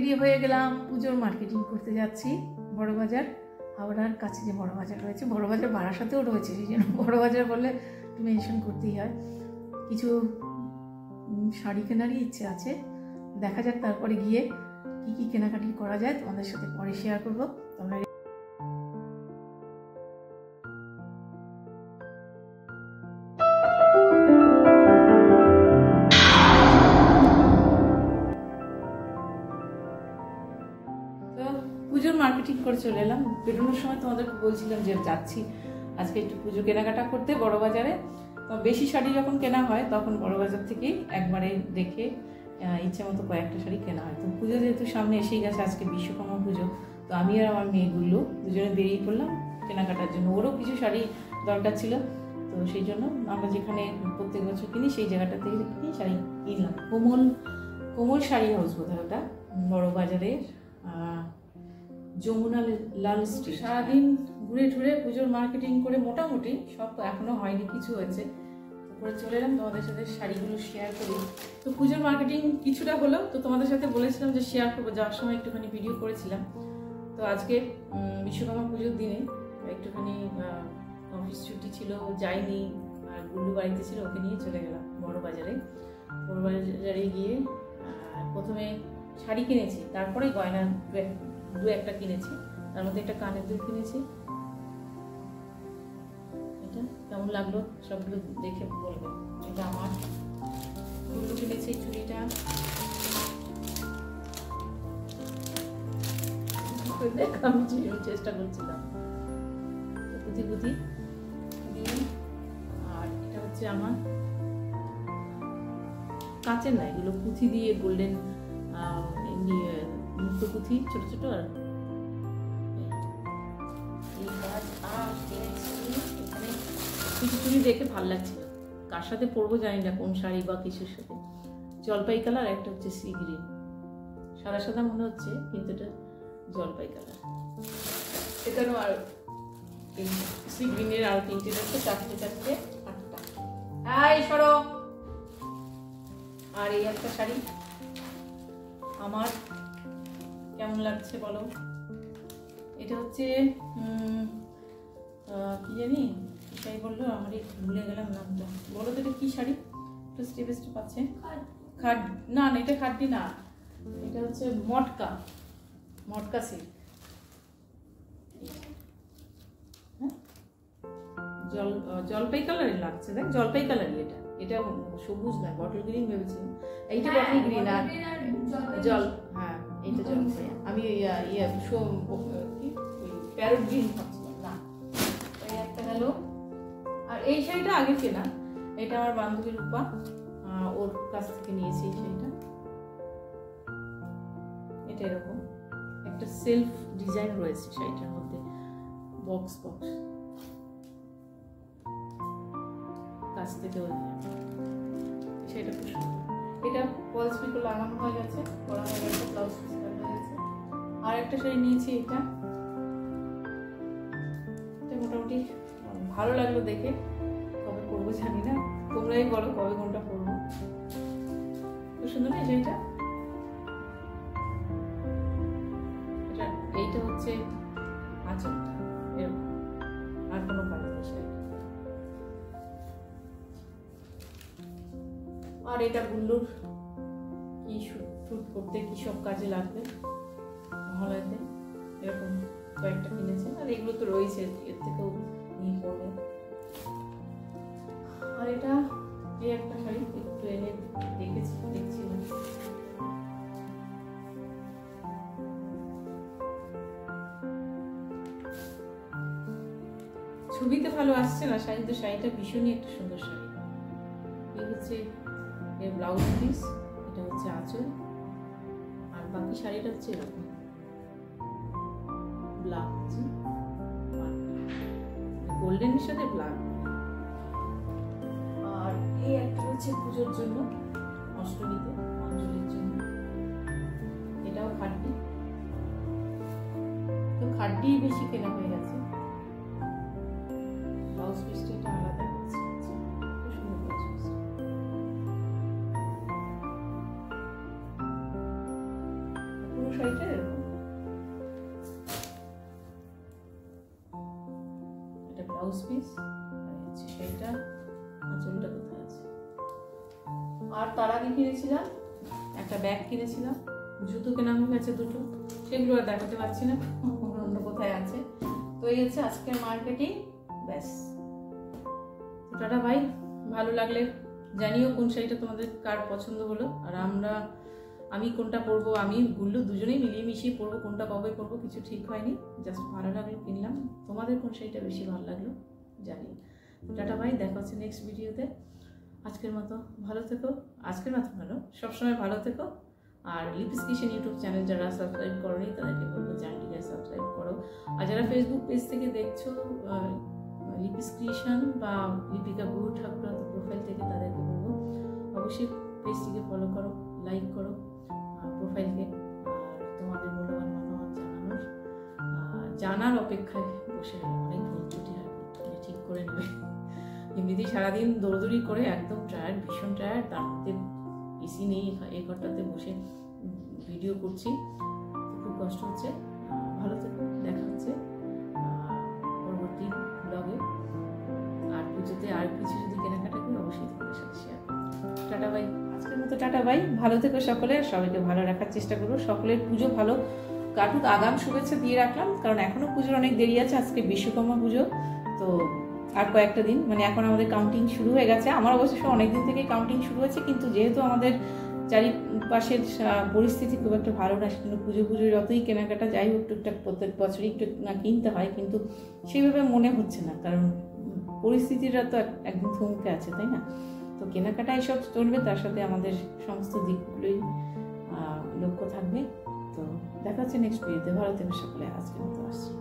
Ready হয়ে গেলাম, পুজোর মার্কেটিং করতে যাচ্ছি। বড়বাজার, হাওড়ার কাছে যে বড়বাজার রয়েছে, বড়বাজার বারাসাতেও রয়েছে, সেই জন্য বড়বাজার বললে একটু মেনশন করতেই হয়। কিছু শাড়ি কেনারই ইচ্ছে আছে, দেখা যাক তারপরে গিয়ে কি কি কেনাকাটি করা যায় তোমাদের সাথে পরে শেয়ার করবো। তোমরা পুজোর মার্কেটিং করে চলে এলাম। বেরোনোর সময় তোমাদেরকে বলছিলাম যে যাচ্ছি আজকে একটু পুজো কেনাকাটা করতে বড়বাজারে। তো বেশি শাড়ি যখন কেনা হয় তখন বড়বাজার থেকেই একবারে দেখে ইচ্ছে মতো কয়েকটা শাড়ি কেনা হয়। তো পুজো যেহেতু সামনে এসেই গেছে, আজকে বিশ্বকর্মা পুজো, তো আমি আর আমার মেয়েগুলো দুজনে বেরিয়ে পড়লাম কেনাকাটার জন্য। ওরও কিছু শাড়ি দরকার ছিল, তো সেই জন্য আমরা যেখানে প্রত্যেক বছর কিনি সেই জায়গাটা থেকে শাড়ি কিনলাম। কোমল শাড়ি হাউস বোধহয় ওটা, বড়বাজারের যমুনা লাল স্ট্রিট। সারাদিন ঘুরে ঘুরে পুজোর মার্কেটিং করে মোটামুটি সব এখনো হয়নি, কিছু হয়েছে, তারপরে চলে এলাম তোমাদের সাথে শাড়িগুলো শেয়ার করি। তো পুজোর মার্কেটিং কিছুটা হলো, তো তোমাদের সাথে বলেছিলাম যে শেয়ার করবো, যাওয়ার সময় একটুখানি ভিডিও করেছিলাম। তো আজকে বিশ্বকর্মা পুজোর দিনে একটুখানি অফিস ছুটি ছিল, যাইনি, আর গুল্লু বাড়িতে ছিল, ওকে নিয়ে চলে গেলাম বড়বাজারে। বড়বাজারে গিয়ে প্রথমে শাড়ি কিনেছি, তারপরে গয়না দু একটা কিনেছি, তার মধ্যে একটা কানের দুল কিনেছি। এটা কেমন লাগলো সবগুলো দেখে বলবে। এটা আমার গুল্লু কিনেছি চুড়িটা, আমি চেষ্টা করছিলাম পুঁথি পুঁথি দিয়ে। আর এটা হচ্ছে আমার কাঁচের না, এগুলো পুঁথি দিয়ে গোল্ডেন এমনি মুক্ত পুঁথি ছোট ছোট। আর এখানে কিছু চুড়ি দেখে ভালো লাগছিল, কার সাথে পরবো জানি না, কোন শাড়ি বা কিছুর সাথে। জলপাই কালার, একটা হচ্ছে সি গ্রিন, সাদা সাদা মনে হচ্ছে কিন্তু এটা জলপাই কালার। এখানেও আর সি গ্রিনের আরো তিনটে রয়েছে, চারটে চারটে আটটা। এই সরো। আর এই একটা শাড়ি আমার কেমন লাগছে বলো। এটা হচ্ছে কি জানি কি শাড়ি বললো, আমার ভুলে গেলাম নামটা। বলো তো এটা কি শাড়ি, একটু স্টেপ স্টেপ আছে। খাড না, এটা খাড্ডি না, এটা হচ্ছে মটকা, মটকা সিল্ক। জলপাই কালারের লাগছে, দেখ জলপাই কালারই এটা। এটা সবুজ না, বটল গ্রিন ভেবেছিলাম। এইটা বটল গ্রিন আর জল, হ্যাঁ এইটা জলপাই। আমি প্যারট গ্রিন ভাবছিলাম না। এই একটা গেল। আর এই শাড়িটা আগে কেনা, এটা আমার বান্ধবী রূপা, ওর কাছ থেকে নিয়েছি এই শাড়িটা। এটা এরকম একটা সেলফ ডিজাইন রয়েছে শাড়িটার মধ্যে, বক্স বক্স কাছ থেকে সেটা খুব সুন্দর। এটা ফলস পিকো লাগানো হয়ে গেছে, করা হয়ে গেছে, ব্লাউজ পিস হয়ে গেছে। আর একটা শাড়ি নিয়েছি, এটা মোটামুটি ভালো লাগলো দেখে। কবে পরবো জানি না, তোমরাই বলো কবে কোনটা পরবো। খুব সুন্দর না এই শাড়িটা। এটা এইটা হচ্ছে আঁচলটা এরকম, আর কোনো কাজ নেই শাড়ি। আর এটা গুল্লুর কি শুট করতে কি সব কাজে লাগবে, মহালয়াতে এরকম কয়েকটা কিনেছে। আর এগুলো তো রয়েছে, এর থেকেও নিয়ে পড়বে। আর এটা এই একটা শাড়ি একটু এনে দেখছিলাম। ছবিতে ভালো আসছে না শাড়ি, তো শাড়িটা ভীষণই একটা সুন্দর শাড়ি। এই হচ্ছে এর ব্লাউজ পিস, এটা হচ্ছে আঁচল, আর বাকি শাড়িটা হচ্ছে এরকম ব্ল্যাক, গোল্ডেনের সাথে ব্ল্যাক। আর এই একটা হচ্ছে পুজোর জন্য, অষ্টমীতে অঞ্জলির জন্য। এটাও খাড্ডি, তো খাড্ডি বেশি কেনা হয়ে গেছে। ব্লাউজ পিসটা এটা আলাদা হচ্ছে, খুব সুন্দর ব্লাউজ পিস। পুরো শাড়িটা এরকম, এটা ব্লাউজ পিস, আর হচ্ছে শাড়িটা আঁচলটা কোথায় আছে। আর তার আগে কিনেছিলাম একটা ব্যাগ, কিনেছিলাম জুতো কেনা হয়ে গেছে দুটো, সেগুলো আর দেখাতে পারছি না, অন্য কোথায় আছে। তো এই হচ্ছে আজকের মার্কেটিং, ব্যাস। টাটা ভাই, ভালো লাগলে জানিও কোন শাড়িটা তোমাদের কার পছন্দ হলো। আর আমি কোনটা পরবো, আমি গুল্লু দুজনেই মিলিয়ে মিশিয়ে পরবো, কোনটা কবে পরবো কিছু ঠিক হয়নি, জাস্ট ভালো লাগলো কিনলাম। তোমাদের কোন শাড়িটা বেশি ভালো লাগলো জানিও। টাটা ভাই, দেখা হচ্ছে নেক্সট ভিডিওতে। আজকের মতো ভালো থেকো, আজকের মতো ভালো, সবসময় ভালো থেকো। আর লিপিস কিচেন ইউটিউব চ্যানেল যারা সাবস্ক্রাইব করোনি তাদেরকে বলবো চ্যানেলটিকে সাবস্ক্রাইব করো। আর যারা ফেসবুক পেজ থেকে দেখছো লিপিস ক্রিয়েশন বা লিপিকা গুরু ঠাকুর প্রোফাইল থেকে, তাদেরকে বলবো অবশ্যই পেজটিকে ফলো করো, লাইক করো প্রোফাইলকে। আর তোমাদের মূল্যবান মতামত জানার অপেক্ষায় বসে গেলে অনেক ভুল ত্রুটি হয়, ঠিক করে নেবে। এমনিতেই সারাদিন দৌড়দৌড়ি করে একদম টায়ার্ড, ভীষণ টায়ার্ড, তার মধ্যে এসি নেই, এই ঘরটাতে বসে ভিডিও করছি, খুব কষ্ট হচ্ছে। ভালো থেকো, দেখা হচ্ছে পরবর্তী ব্লগে। আর পুজোতে আর কিছু যদি কেনাকাটা করি অবশ্যই তোমাদের সাথে শেয়ার করবো। টাটা বাই, আজকের মতো টাটা বাই, ভালো থেকো সকলে, সবাইকে ভালো রাখার চেষ্টা করবো। সকলের পুজো ভালো কাটুক, আগাম শুভেচ্ছা দিয়ে রাখলাম, কারণ এখনো পুজোর অনেক দেরি আছে। আজকে বিশ্বকর্মা পুজো, তো আর কয়েকটা দিন, মানে এখন আমাদের কাউন্টিং শুরু হয়ে গেছে। আমার অবশ্য অনেকদিন থেকে কাউন্টিং শুরু হয়েছে, কিন্তু যেহেতু আমাদের চারিপাশের পরিস্থিতি খুব একটা ভালো না, সেজন্য পুজো যতই কেনাকাটা যাই হোক টুকটাক প্রত্যেক বছরই একটু কিনতে হয়, কিন্তু সেইভাবে মনে হচ্ছে না, কারণ পরিস্থিতিটা তো একদম থমকে আছে, তাই না? তো কেনাকাটা এসব চলবে, তার সাথে আমাদের সমস্ত দিকগুলোই লক্ষ্য থাকবে। তো দেখা হচ্ছে নেক্সট ভিডিওতে, ভালো থেকো সকলে, আজকের মতো আসছি।